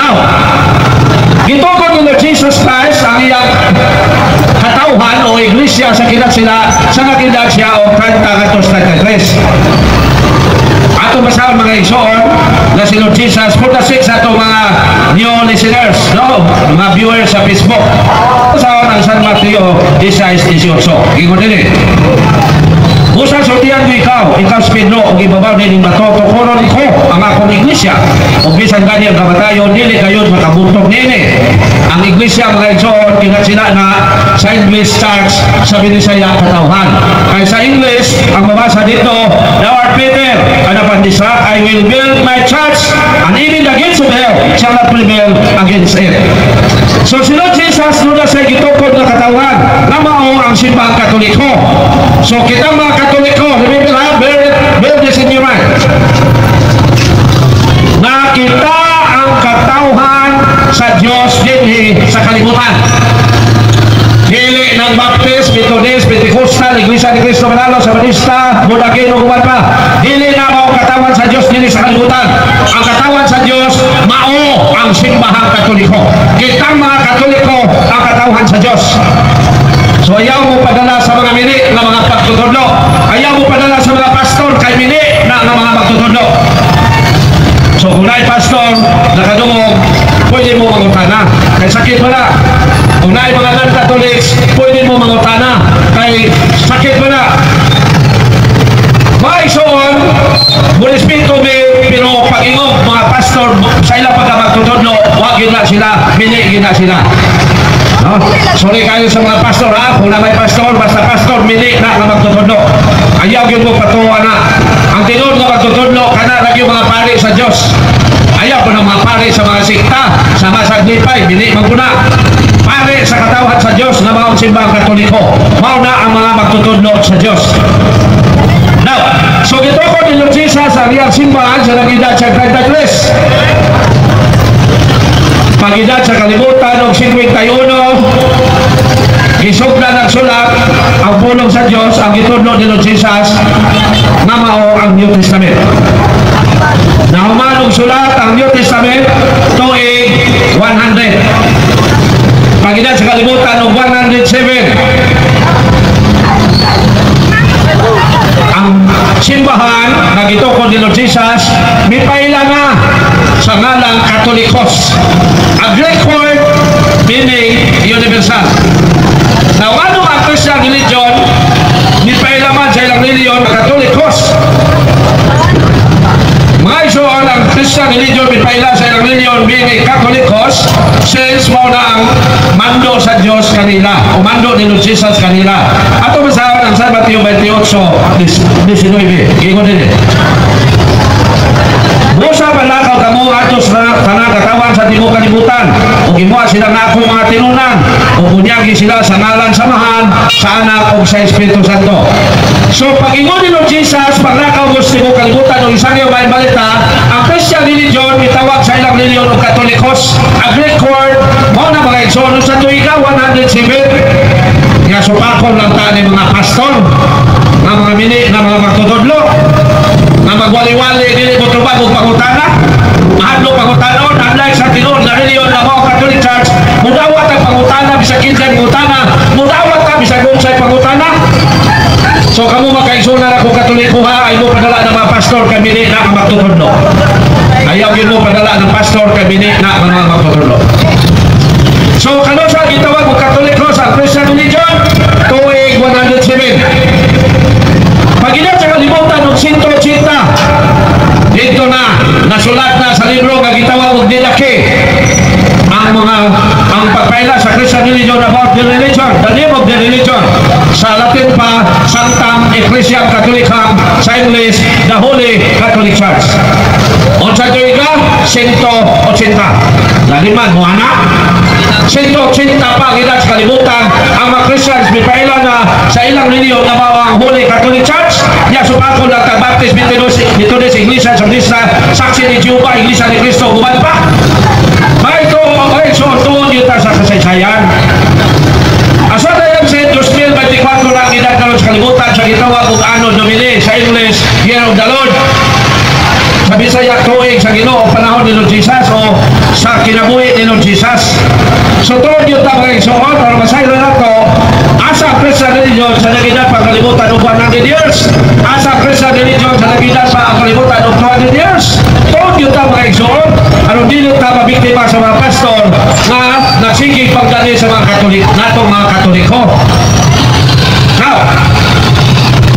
Now, gitukod ni Lord Jesus Christ ang iyang katauhan o iglesia sa kinat sila sa nakindag siya o 30-33. Ato basahan mga igsoon na si Lord Jesus for the sake sa ato mga new listeners, no? Mga viewers sa Facebook. Sa ng San Mateo 16:18. Ingon din Busa sortihan ko ikaw si Pedro, o ibabaw din yung bato, tukuron ko ang akong iglesia. O bisan ganyan kamatayon, dili kayo makabuntog nini. Ang iglesia mga igsoon, kinat sila na sa English Church sa Binisaya Katauhan. Kaya sa English, ang mabasa dito, Thou art Peter, and upon this rock I will build my church, and even the gates of hell shall not prevail against it. So si Lord Jesus, nuna sa gitukod na katauhan, na mao ang simbang Katoliko. So kita mga Katoliko, remember ha, build this in your mind. Nakita ang katauhan sa Diyos din sa kalibutan. Dili ng Baptist, Methodist, Pentecostal, Iglesia ni Cristo Manalo, Sabatista, Budagin, o kuman pa. Dili na mao katawan sa Diyos din sa kalibutan. Ang katawan sa Diyos, mao ang simbahang Katoliko. Kitang mga Katoliko ang katawan sa Diyos. So ayaw mo padala sa mga mini na mga pagtutudlo. Ayaw mo padala sa mga pastor kay mini na mga pagtutudlo. So kung na'y pastor, nakadungog, pwede mo mangutana. Kay sakit mo na. Kung na'y mga non-Catholics, pwede mo mangutana. Kay sakit mo na. May soon, bulis pito pero pag-ingog, mga pastor, sa ilang pagkabagtutudlo, wag yun na sila, mini yun na sila. No? Sorry kayo sa mga pastor ha, kung na may pastor, basta pastor, mili na magtutudlo. Ayaw yun mo patuwa na. Ang tinod na magtutudlo, kana lagi mga pari sa Diyos. Ayaw ko na mga pari sa mga sikta, sa mga saglipay, mili maguna. Pari sa katawan sa Diyos na mga simbang Katoliko. Mauna ang mga magtutudlo sa Diyos. Now, so gito ko ni Lord Jesus ang iyang simbahan sa nag-edad sa 33. Pag-edad sa kalibutan ng 51, isugda ng sulat ang pulong sa Diyos, ang gitudlo ni Lord Jesus na mao ang New Testament. Nahumanong sulat ang New Testament tuig 100. Pag-edad sa kalibutan ng 107. Ang simbahan na gitukod ni Lord Jesus, may paila na sa ngalang Katolikos. A Greek word meaning universal. Now, ano ang Christian religion? May paila man sa ilang religion, Katolikos. Mga isuon ang Christian religion, may paila sa ilang religion being Katolikos, since mo na ang mando sa Diyos kanila, o mando ni Lord Jesus kanila. Ato masahan ang San Mateo 28:19. Gingon din Busa palakaw kamo atos na katawan sa tibuok kalibutan. Ug imo sila na akong mga tinunan. Ug bunyagi sila sa ngalan samahan sa Anak ug sa Espiritu Santo. So pag ingon ni Lord Jesus palakaw mo sa tibuok kalibutan ug isang may balita, ang Christian religion mitawag sa ilang religion og Katolikos. A Greek word mo na mga igsoon sa tuiga 107. Nga supakon lang tani mga pastor, nga mga mini, nga mga magtutudlo, nga magwali-wali, dili mo trubag o pangutana, mahadlo pangutana, unlike sa tinod na reliyon na mga Catholic Church, mudawat ang pangutana, bisa kinsay pangutana, mudawat ang bisa gunsay pangutana. So kamu makaigsunan ako Katoliko ha, ay mo padala ng mga pastor kami na ang magtutudlo. Ayaw yun mo padala ng pastor kami na mga magtutudlo. So kano sa gitawag o Katoliko sa Christian religion, tuig 107. Pag-inat sa kalibutan ng 180, dito na, nasulat na sa libro nga gitawag og Didache ang pagpaila sa Christian religion about the religion, the name of the religion. Sa Latin pa, Sanctam Ecclesiam Catholicam, sa English, the Holy Catholic Church. Unsa tuiga? 180. Laliman mo anak? 180 pa gina sa kalibutan ang mga Christians mipaila na sa ilang reliyon na mga Holy Catholic Church. Ya supako lang kang Baptist, Methodist, Iglesia, Sabatista, Saksi ni Jehovah, Iglesia ni Cristo, guman pa. May so tuon yun sa kasaysayan. Asa tayong sa 2024 lang ginagkaroon sa kalibutan sa gitawag kung ano Domini, sa English, Year of the Lord. Sa Bisaya tuig sa Ginoo panahon ni Lord Jesus o sa sa kinabuhi ni Lord Jesus. So tuod yung mga igsoon, para masaylo na to, asa presa religion sa nagidan pa kalibutan of 100 years. Asa presa religion sa nagidan pa kalibutan of 200 years. Tuod yung mga igsoon, ano dili ta mabiktima sa mga pastor na nagsigig pagdali sa mga Katolik, natong mga Katoliko. Now,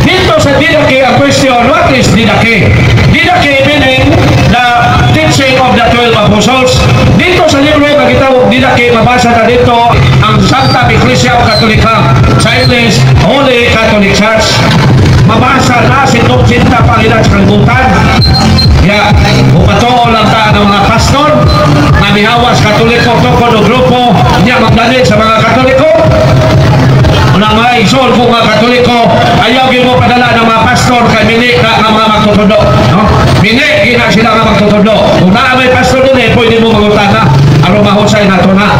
dito sa Didache, ang question, what is Didache? Didache meaning the teaching of the 12 apostles. Dito sa libro yung magitawag Didache, mabasa na dito ang Santa Ecclesia Catholica, sa English, Holy Catholic Church. Mabasa na si Doksinta Pangilan sa kalibutan. Ya, bukatoo lang ta ng mga pastor na mihawas Katoliko, toko o grupo niya magdali sa mga Katoliko. Unang mga isol kung mga Katoliko, ayaw mo padala ng mga pastor kay mini na mga magtutundo. No? Mini, gina sila nga magtutundo. Kung na may pastor din pwede mo magutana. Aro mahusay na ito na.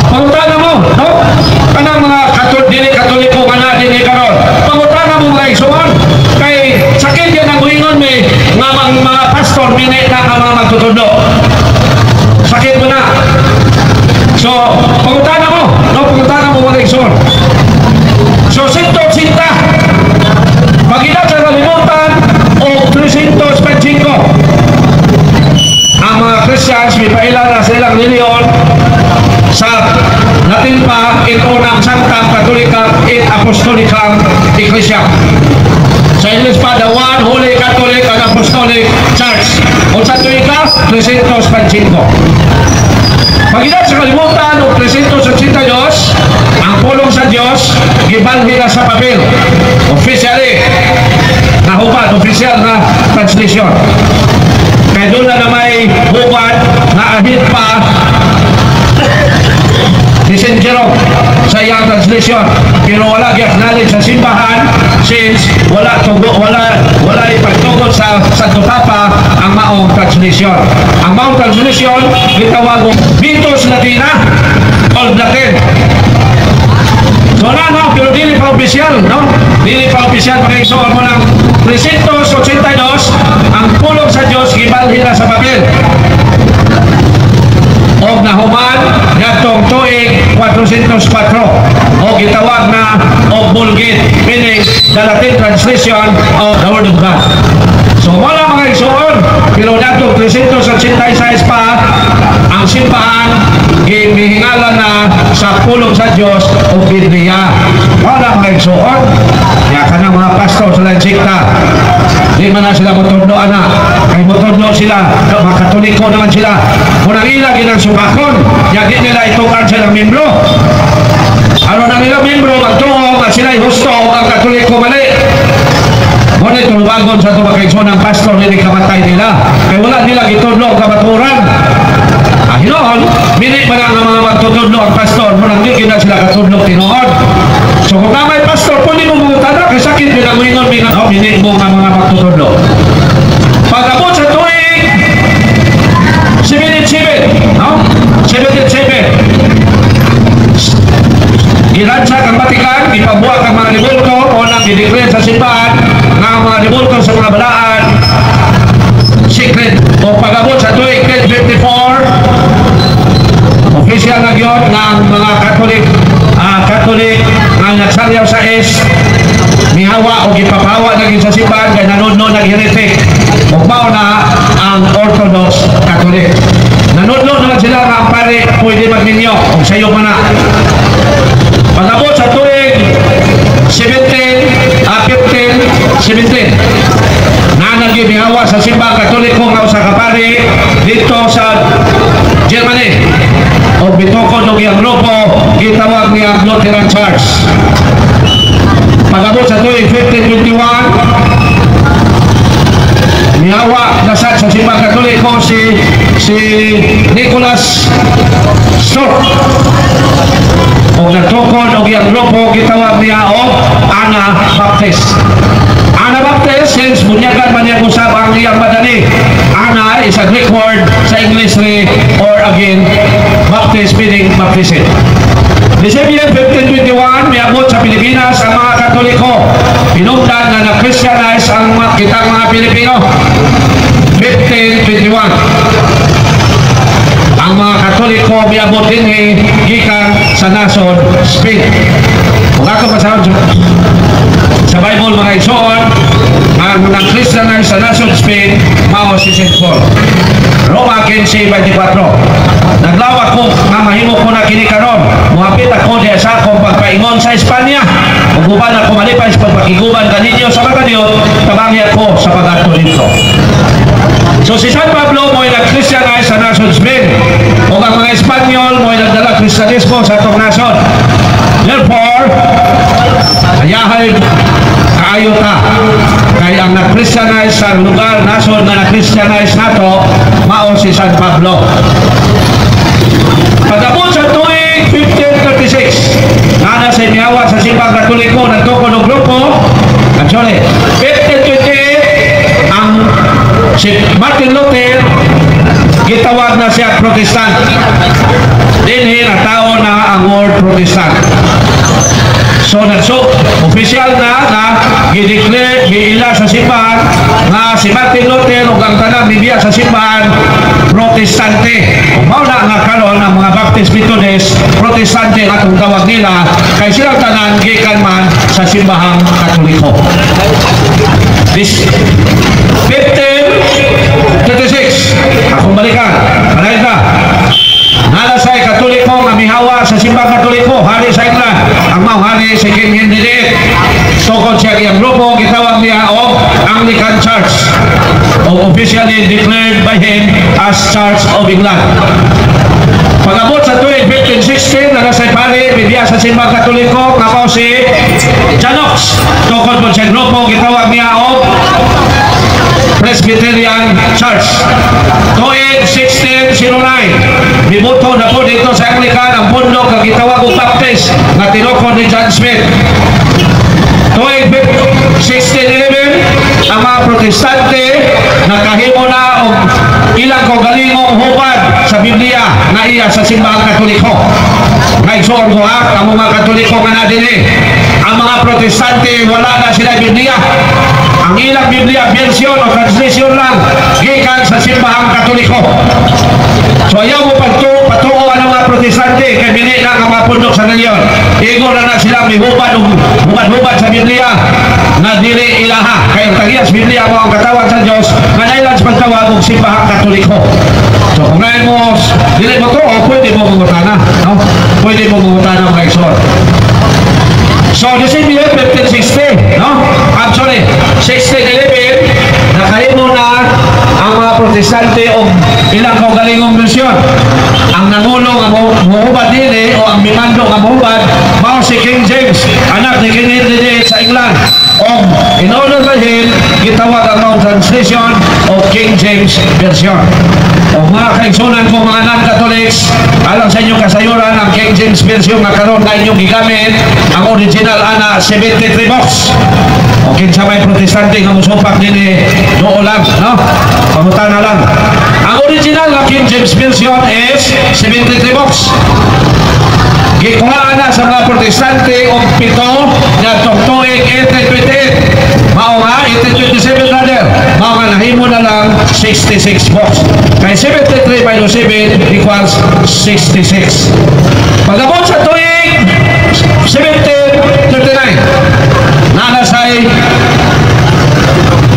Pangutana mo, no? Kanang mga Katoliko, mana dili karon. Pangutana mo mga isuan. Kay sakit yan ang uingon may mga pastor, mini na mga magtutundo. Sakit mo na. So, pangutana mo, no? Pangutana mo mga isuan. So, sinta. Pag-ilan sa kalimutan o 325. Ang mga Christians, may pailan na sa ilang reliyon sa natin pa inunang Santa Katolika at Apostolikang Iglesia. Sa English pa, the one Holy Catholic and Apostolic Church. O sa tuwika, 325. Pag-ilan sa kalimutan o 382, ang pulong sa Diyos, gibalhi na sa papel. Officially, nahubad, official na translation. Kaya doon na may hubad na ahit pa ni St. Jerome sa iyang translation. Pero wala i-acknowledge sa simbahan since wala ipagtugon sa Santo Papa ang maong translation. Ang maong translation, gitawag Vitus Latina, Old Latin. So no, pero dili pa opisyal, no? Dili pa opisyal, pag-igsoon mo ng 382, ang pulong sa Diyos, gibalhin na sa papel. O nahuman, yatong tuig 404. O gitawag na o Vulgate, meaning the Latin translation of the Word of God. So wala mga igsoon, pero yatong 386 pa, ang simbahan, gimihingalan na sa pulong sa Diyos o Biblia. Wala mga igsoon. Kaya ka ng mga pastor sa lansikta. Di man na sila mutundok na. Kaya mutundok sila. Mga Katoliko naman sila. Kung nangilang ginang sukakon, di nila itungan silang membro. Ano na nila membro, magtuong at sila husto ang Katoliko mali. Ngunit tulubagon sa tumakigsoon ng pastor, hindi kamatay nila. Kaya wala nila itundok kamaturan. Hinoon, minit pa lang ang mga magtutudlo ang pastor, munang di na sila katudlo tinoon. So kung na may pastor, pwede mo mungutana, kasi sakit pinag-uingon, minit mo nga mga magtutudlo. Pag-abot sa tuwing 77, no? 77. Gilansa kang batikan, ipabuha kang mga libulto, o nang dideklar sa simbahan, ng mga libulto sa mga balaan, secret. O pag-abot sa tuwing 54, official na yun ng mga Katolik ang nagsaryaw sa mihawa o gipapawa na sa simbahan kaya nanudno ng heretic. Magbaw na ang Orthodox Catholic. Nanudno naman sila nga ang pare pwede magninyo kung sayo man na. Pag-abot sa tuwing 17 na nagimihawa sa simbahan Katoliko nga sa kapare dito sa Germany o bitokon ng iyang grupo gitawag niyang Lutheran Church. Pag-abot sa tuwing 1521 mihawa nasad sa simbahan Katoliko si Nicholas Stroh o nagtukon ng iyang grupo gitawag niya o Anabaptist. Anabaptist since bunyagan man niya usab ang iyang madali. Ana is a Greek word sa English or again Baptist meaning baptism. December 1521, miabot sa Pilipinas ang mga Katoliko. Pinundan na na-Christianize ang kitang mga Pilipino. 1521. ang mga Katoliko miabot din gikan sa nasod Spain. Kung ako pasahod sa Bible mga isuon, ang nang-Christianize sa nasod Spain, mao si St. Paul. Roma 15:24. Naglawak ko nga mahimo ko na kini karon. Muhapit ako diya sa akong pagpaingon sa Espanya. Ug uban ako malipay sa pagpakiguban kaninyo sa mga Dios, tabangi ako sa pag-adto dito. So si San Pablo mo'y nag-Christianize sa nasod Spain. O ang mga Espanyol mo'y nagdala Kristiyanismo sa atong nasod. Therefore, ayahay kaayo ta. Kaya ang nag-Christianize sa lugar nasod na nag-Christianize nato, mao si San Pablo. Pagabot sa tuig 1536, nana sa imihawa sa Simbang Katoliko, nagtukod ng grupo, actually, 1528, ang si Martin Luther, gitawag na siya Protestant. Dinhi na tao na ang word Protestant. So official na gi-declare giila sa simbahan nga si Martin Luther ug ang tanang Biblia sa simbahan Protestante. Mao na nga karon ang mga Baptist Methodist Protestante nga atong tawag nila kay silang tanan gikan man sa simbahang Katoliko. This 1536 akong balikan. Malay ka. Nalasay Katoliko nga mihawa sa simbang Katoliko, hari sa England, ang mga hari si King Henry VIII. Tukod siya iyang grupo, gitawag niya o Anglican Church, o officially declared by him as Church of England. Pag-abot sa tuwing 1516, nalasay pari, bibya sa simbang Katoliko, nga po si John Knox. Tukod po siya grupo, gitawag niya o Presbyterian Church. Tuig 1609, bibuto na po dito sa Anglican ang bundok na gitawag o Baptist na tinukod ni John Smith. Tuig 1611, ang mga Protestante nakahimo na o ilang kogalingong hubad sa Biblia na iya sa simbahang Katoliko. Ngayon ko ang mga Katoliko nga na din ang mga Protestante wala na sila Biblia. Ang ilang Biblia version o translation lang gikan sa simbahang Katoliko. So ayaw mo patuo ang mga Protestante kay bili na ang mga pundok sa reliyon. Igo na silang may hubad sa Biblia na dili ilaha. Kaya tagias Biblia mo ang katawag sa Diyos nga nailan sa pagtawag ng simbahang Katoliko. So kung ngayon mo dili mo to, pwede mo mangutana, no? Pwede mo mangutana mga isor. So, the same year, 1560, no? I'm sorry, 1611, nakahimo na ang mga Protestante o ilang kaugalingong misyon. Ang nangulo nga muhubad din o ang mimando nga muhubad, mao si King James, anak ni King Henry VIII sa England. O in order by him, gitawag ang mga translation o King James Version. O mga kaigsunan ko mga non-Catholics, alang sa inyong kasayuran ang King James Version nga karon na inyong gigamit, ang original ana 73 books. O kinsa may Protestante nga musupak din noo lang, no? Pangutana lang. Ang original nga King James Version is 73 books. Gikuhaan na sa mga Protestante o pito na tuig 1828. Mao nga 1827 brother. Mao nga nahimo na lang 66 books. Kay 73 minus 7 equals 66. Pag-abot sa tuig 1739, nanasay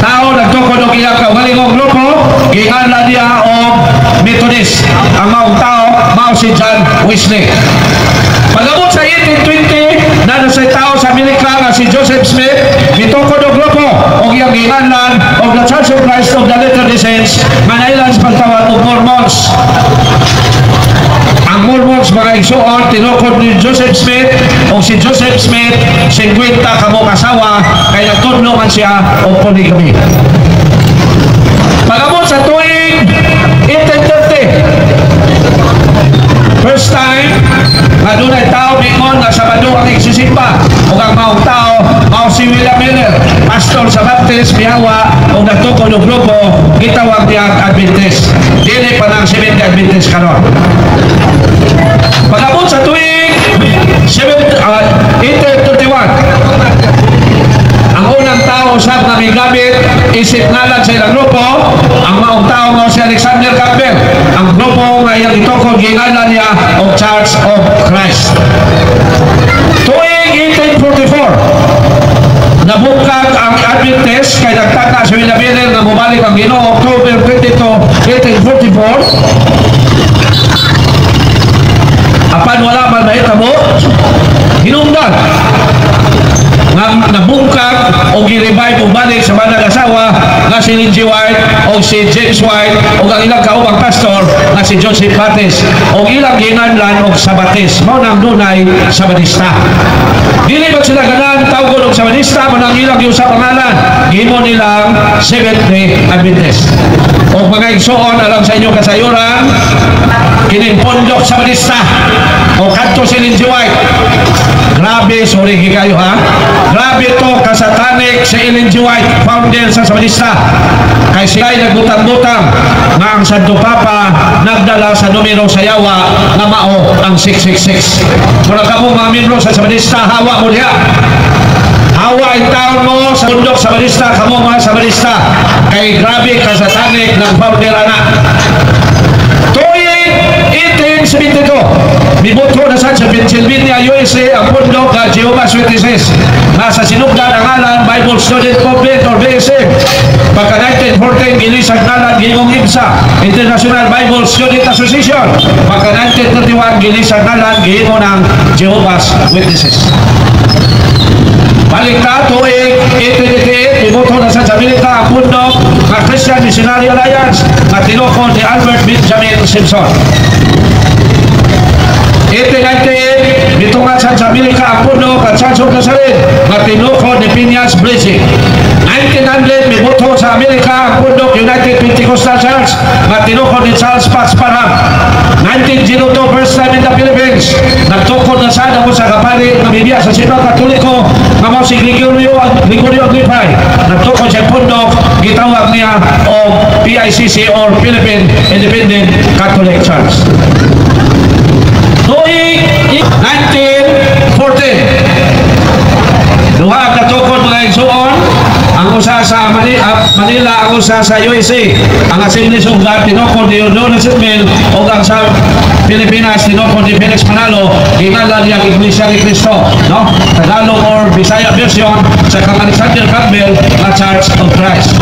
tao nagtukod og ilang kaugalingong grupo, gihanla niya og Methodist. Ang maong tao mao si John Wesley. Pag-abot sa 1820, nanasay tao sa Amerika nga si Joseph Smith, gitukod og grupo og iyang gihanlan og the Church of Christ of the Latter-day Saints, manailan sa pagtawag og Mormons. Ang Mormons mga igsuon tinukod ni Joseph Smith o si Joseph Smith 50 kamong asawa kay nagtudlo man siya og polygamy. Pag-abot sa tuig 1830, first time nga dunay tao mingon nga Sabado ang igsisimba ug ang maong tao mao si William Miller, pastor sa Baptist Mihawa ug nagtukod og grupo gitawag niya Adventist. Dili pa nang Seventh Adventist karon. Pag-abot sa tuig 1831, ang unang tao usap na may gamit isip ngalan sa ilang grupo. Ang maong tao mo si Alexander Campbell. Ang grupo nga iyang itokod gingalan niya of Church of Christ. Tuwing 1844, nabukag ang Adventist kay nagtaka sa Wilabiller na bumalik ang Ginoo October 22, 1844. Apan wala man mahitabo, hinungdan nga nabungkag o gi-revive o balik sa mga nag-asawa nga si Lindsay White o si James White o ang ilang kaubang pastor nga si Joseph Bates o ilang ginanlan o Sabates mao nang dunay Sabatista. Dili ba sila ganan tawgon og Sabatista mo nang ilang giusap pangalan gihimo nilang Seventh-day Adventist. O mga igsoon alam sa inyong kasayuran kining pondok Sabatista o kadto si Lindsay White. Grabe, sorry kayo ha. Grabe to kasatanik si Lindsay White, founder sa Sabatista. Kay sila'y nagbutang-butang nga ang Santo Papa nagdala sa numero sa yawa na mao ang 666. Mula ka po mga membro sa Sabatista, hawa mo diya. Hawa ang taon mo sa bundok Sabatista, kamo mga Sabatista. Kay grabe kasatanik ng founder anak. Tuwing 1872, miboto na sa Pennsylvania, USA ang pundok na Jehovah's Witnesses. Nasa sinugdan ang ngalan Bible Student Movement or BSM. Pagka 1914, ginisag ngalan Gingong IBSA, International Bible Student Association. Pagka 1931, ginisag ngalan Gingo ng Jehovah's Witnesses. Balik na tuwing 1888, iboto na sa Amerika ang pundok ng Christian Missionary Alliance na tinukod ni Albert Benjamin Simpson. 1898, bitungan sa Amerika ang pundok at Church of Nazareth na tinukod ni Phineas Bresee. 1900, biboto sa Amerika ang pundok United Pentecostal Church na tinukod ni Charles Patch Parham. 1902, first time in the Philippines, nagtukod na sana mo sa kapalit na Biblia sa Sinod Katoliko na mo si Gregorio Agripay. Nagtukod sa pundok, gitawag niya o PICC or Philippine Independent Catholic Church. Noong 1914, duha ang natukod mga igsoon, ang usa sa Manila, ang usa sa USA, ang Assemblies of God, tinukod ni Leonel Sidmel, o ang sa Pilipinas, tinukod ni Felix Manalo, ginala niya ang Iglesia ni Cristo, no? Tagalog or Bisaya version sa kang Alexander Campbell na Church of Christ.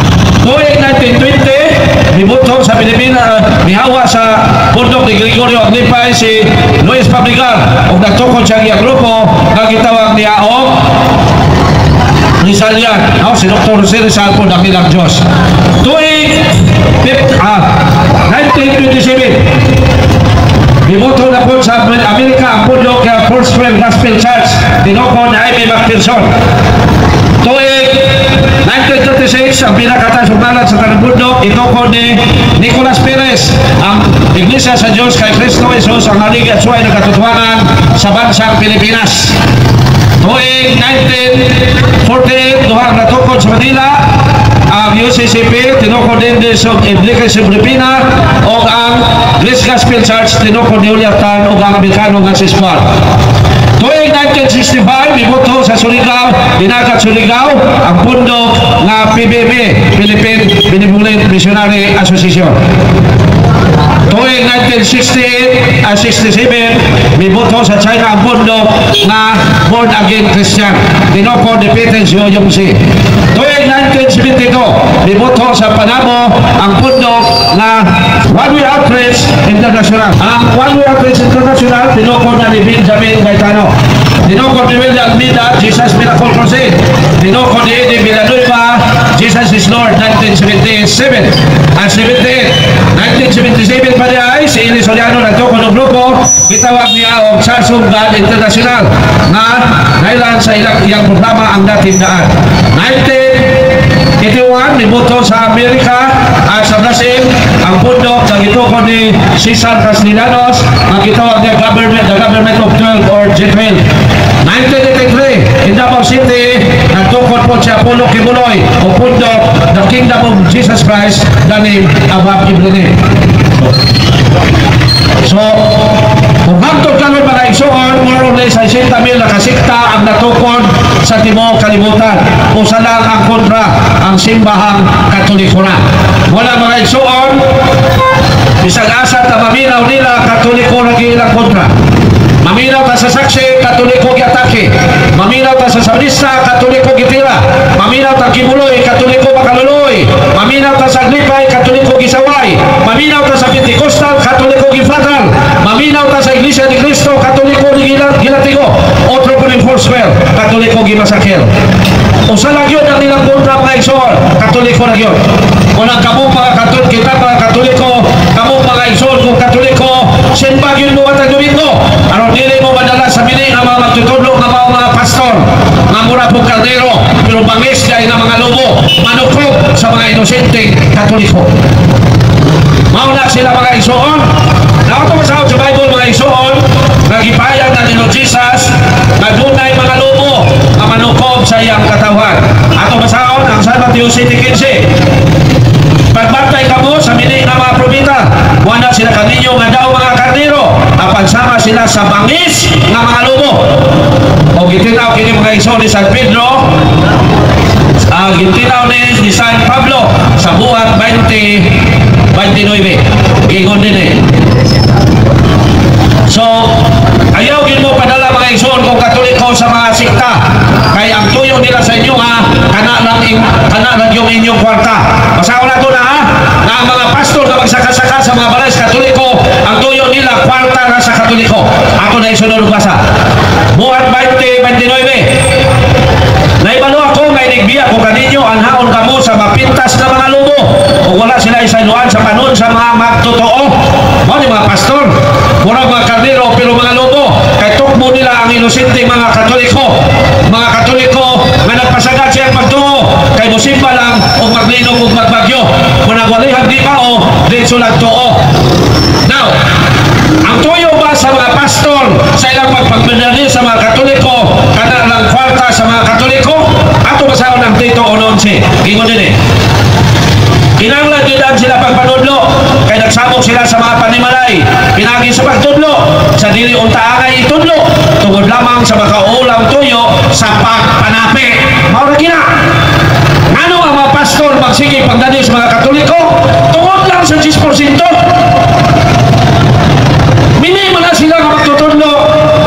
Noong 1920, bibuto sa Pilipinas, mihawa sa pundok ni Gregorio Agripay si Luis Fabricar, o nagtukod siya ang grupo, na gitawag niya o Rizal yan, no? Si Dr. Jose Rizal po ng ilang Diyos. Tuwing 1927, biboto na po sa Amerika ang pundok ng First Wave Gospel Church, tinukod na Amy McPherson. Tuwing 1936, ang pinakatasugnalan sa Tanibundok, itukod ni Nicolas Perez, ang Iglesia sa Diyos kay Cristo Jesus, ang haligi at suway ng katotohanan sa bansang Pilipinas. Tuwing 1948, duhang natukod sa Manila, ang UCCP, tinukod din sa Enriquez Filipina, o ang Grace Gospel Church, tinukod ni Julia Tan, o ang Amerikano nga Sispal. Tuwing 1965, bibuto sa Surigao, dinagat Surigao, ang pundok nga PBB, Philippine Benevolent Missionary Association. Tuwing 1967, bibuto sa China ang pundok nga Born Again Christian, tinukod ni Peter Zio Yongsi. Tuwing 1972, bibuto sa Panamo ang pundok nga One Way Outreach International. Ang One Way Outreach International, tinukod na ni Benjamin Gaetano. Tinukod ni William Almeida, Jesus Miracle Crusade. Tinukod ni Eddie Villanueva, Jesus is Lord, 1977. At 78, 1977 pa niya ay si Eli Soriano nagtukod ng grupo, gitawag niya o Church of God International na nailan sa iyang programa ang dating daan. 1981, nibuto sa Amerika at sa Brazil ang pundok na gitukod ni Cesar Castellanos, ang gitawag niya the Government of 12 or G12. 1983, in Davao City, nagtukod po si Apollo Kibuloy o pundok the Kingdom of Jesus Christ, the name above every name. So, kung hangtod ka ng mga igsoon, more or less ay 60,000 na kasikta ang natukod sa tibuok kalibutan. Usa lang ang kontra, ang simbahang Katoliko na. Wala mga igsoon, bisag asa na maminaw nila, Katoliko na ilang kontra. Maminaw ta sa saksi, Katoliko giatake. Maminaw ta sa sabrista, Katoliko gitira. Maminaw ta kibuloy, Katoliko makaluloy. Maminaw ta sa glipay, Katoliko gisaway. Maminaw ta sa Pentecostal, Katoliko gifatal. Maminaw ta sa Iglesia ni Cristo, Katoliko gilatigo. Otro po rin Forswell, Katoliko gimasakil. Usa lang yun ang nilang kontra mga igsoon, Katoliko na yun. Unang kamong mga Katoliko, kita mga Katoliko, kamong mga igsoon kung Katoliko, sinbag yun mo at Domingo. Aron dili mo madala sa bining ang mga magtutulog ng mga pastor, nga mura po kaldero, pero bangis dahil ng mga lobo, manukog sa mga inosenteng Katoliko. Mauna sila mga igsoon. Nakatong masahod sa Bible mga igsoon, nagipayag na ni Lord Jesus, nagdunay mga lobo, ang manukog sa iyang katawan. Ato masahod, ang San Mateo 7:15. Pagbantay kamo sa mining ng mga propeta, wala sila kaninyo nga daw mga karnero, apansama sila sa bangis ng mga lobo. O gitinaw kini mga igsoon ni San Pedro, gitinaw ni San Pablo sa buhat 20:29. Gingon din eh. So, ayaw gin mo padala mga igsoon kung Katoliko sa mga sikta. Kaya ang tuyo nila sa inyo ha, kana lang yung inyong kwarta. Basaw na ito na ha, na ang mga pastor na magsakasaka sa mga balay sa Katoliko, ang tuyo nila kwarta na sa Katoliko. Ako na isunod basa. Buhat 20:29. Naibalo ako, may nigbiya ko kaninyo, anhaon kamo sa mapintas na mga lobo. Kung wala sila isainuan sa panon sa mga magtotoo. Mga mga pastor, murag mga karnero, pero mga lobo, kay tukmo nila ang inosente mga Katoliko. Mga Katoliko, nga nagpasagad siya magtungo, kay musimba lang, o maglinog o magbagyo. Kung nagwalihag di pa o, dito nagtuo. Now, ang tuyo ba sa mga pastor, sa ilang magpagmedali sa mga Katoliko, kana lang kwarta sa mga Katoliko? Ato basaon ng Tito 11. Gingon din eh. Kinanglan din sila pagpanudlo, kay nagsabog sila sa mga panimalay. Pinagi sa pagtudlo, sa dili untaangay itudlo, tungod lamang sa makaulang tuyo sa pagpanapi. Maura gina. Ano ang mga pastor magsige pagdali sa mga Katoliko? Tungod lang sa 10%. Minima na sila nga magtutudlo.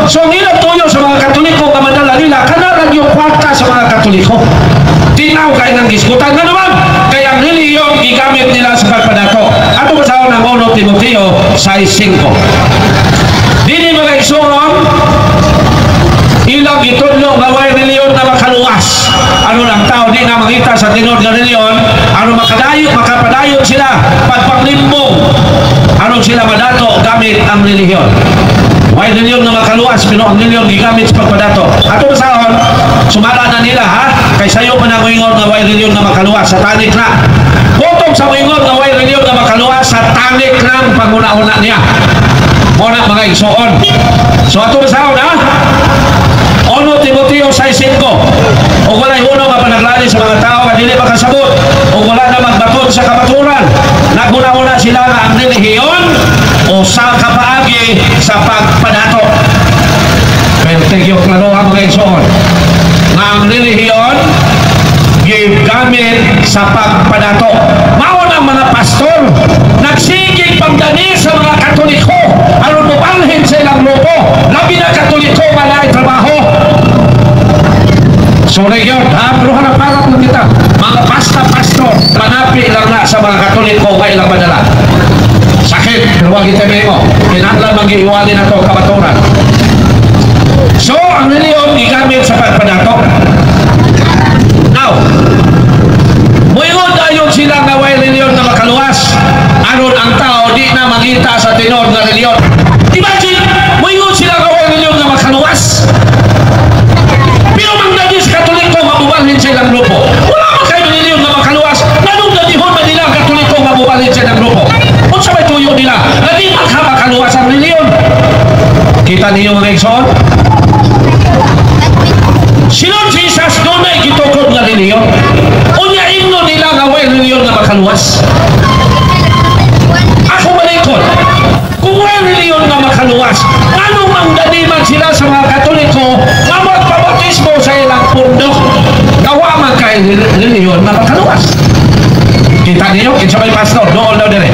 So, ang ilang tuyo sa mga Katoliko nga madala nila, kanalang yung kwarta sa mga Katoliko. Tinaw kayo ng giskutan. Nga naman, kaya ang reliyong gigamit nila sa pagpadato. Ato basaon ng 1 Timoteo 6:5. Dili mga igsoon, ilang itudlo nga way reliyon na makaluwas. Ano lang tao, di na makita sa tinod nga reliyon, ano makapadayon sila pagpanglimbong. Ano sila madato gamit ang reliyon. May reliyon na makaluwas, pero ang reliyon gigamit sa pagpadato. Ato basaon, sumala na nila ha, kay sayo pa na nguingon nga way reliyon na makaluwas, satanik na. Botong sa nguingon nga way reliyon na makaluwas, satanik lang panguna-una niya. Muna mga igsoon. So ato basaon ha, 1 Timoteo 6:5. O wala'y uno nga panaglali sa mga tao nga dili makasabot, o wala na magbaton sa kamaturan. Naguna-una sila nga ang relihiyon o sa kapaagi sa pagpadato. Pero tigyo klaro ang mga igsoon nga ang relihiyon gigamit sa pagpadato. Mao ng mga pastor nagsigig pagdani sa mga Katoliko aron mubalhin sa ilang grupo, labi na Katoliko malay trabaho. So nagyon, pero hanap-hanap na kita mga pastor manapi lang na sa mga Katoliko nga ilang madala. Sakit, pero wag itabi mo, kinahanglan mag-iwali na to kabaturan. So ang reliyon gigamit sa pagpadato. Now, muingon dayon sila nga way reliyon na makaluwas aron ang tao di na mangita sa tinod nga reliyon. Imagine, muingon sila nga way reliyon na makaluwas, pero mangdadi sa Katoliko mabubalhin sa ilang grupo. Wala man kayo reliyon na makaluwas, nanong dadihon man nila ang Katoliko mabubalhin sa ilang grupo. Kung sa may tuyo nila, na di makaluwas ang reliyon. Kita niyo mga igsoon? Sinong Jesus doon ay gitukod nga reliyon? Unya igno nila nga way reliyon na makaluwas. Ako malikot, kung way reliyon na makaluwas, anong ang daniman sila sa mga Katoliko reliyon na makaluwas. Kita niyo, kinsa may pastor, doon daw dire.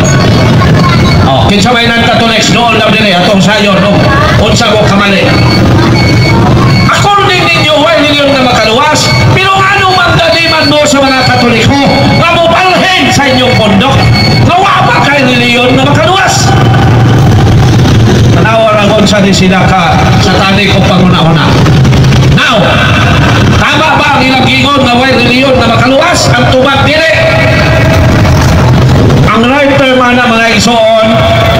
Oh, kinsa may non-Catholics, doon daw dire. Atong sayon, no? Unsa mo kamali. According ninyo, why reliyon na makaluwas? Pero ano magdaliman mo sa mga Katoliko? Nga mo palhin sa inyong kondok? Nawa ba kay reliyon na makaluwas? Tanawa sa di sila ka sa tali ko panguna-una. Now, tama ba ang ilang gingon na way reliyon na makaluwas? Ang tubag dire. Ang right term na mga igsoon,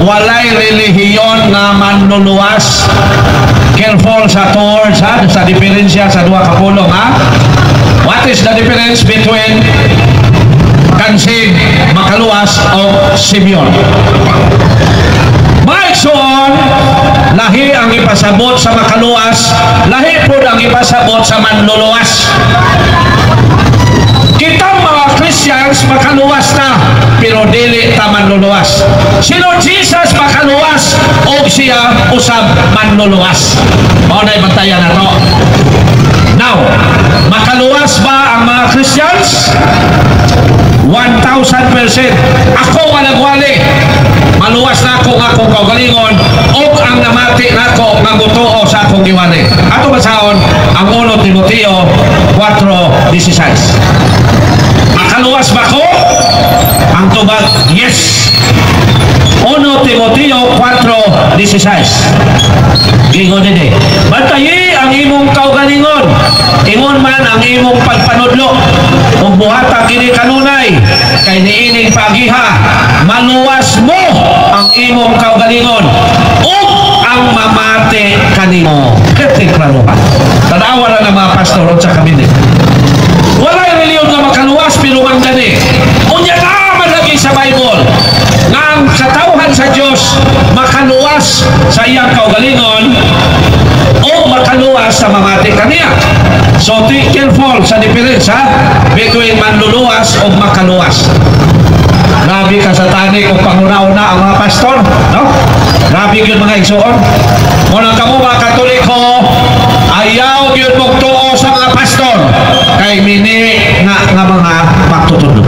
walay relihiyon na manluluwas. Careful sa tours, ha? Sa diferensya sa dua kapulong, ha? What is the difference between kansig, makaluwas, o Simeon? Maigsoon, lahi ang ipasabot sa makaluwas, lahi po ang ipasabot sa manluluwas. Kitang mga Christians makaluwas na, pero dili ta manluluwas. Si Lord Jesus makaluwas, o siya usab manluluwas. Mao na ibantayan na to. Now, makaluwas ba ang mga Christians? 1,000%. Ako walagwali. Maluwas na ako nga akong kaugalingon o ang namati na ako nga butuo sa akong giwali. Ato basahon ang 1 Timoteo 4:16. Makaluwas ba ko? Ang tubag, yes. 1 Timoteo 4:16. Gingon din eh. Bantayi ang imong kaugalingon. Ingon man ang imong pagpanudlo. Kung buhata kini kanunay, kay niining pagiha, maluwas mo ang imong kaugalingon. Ug ang mamate kanimo. Ketik ranuhan. Tanawa na ng mga pastor sa kabinit. Walay reliyon nga makaluwas, pero ang gani. Unya naman lagi sa Bible. Nang sa tauhan sa Diyos, makaluwas sa iyang kaugalingon o makaluwas sa mamati kaniya. So, be careful sa diferensya between manluluwas o makaluwas. Grabe ka sa tani kung panguna-una ang mga pastor, no? Grabe yun mga igsoon. Muna ka mo mga Katoliko, ayaw yun magtuo sa mga pastor kay mini nga mga magtutulog.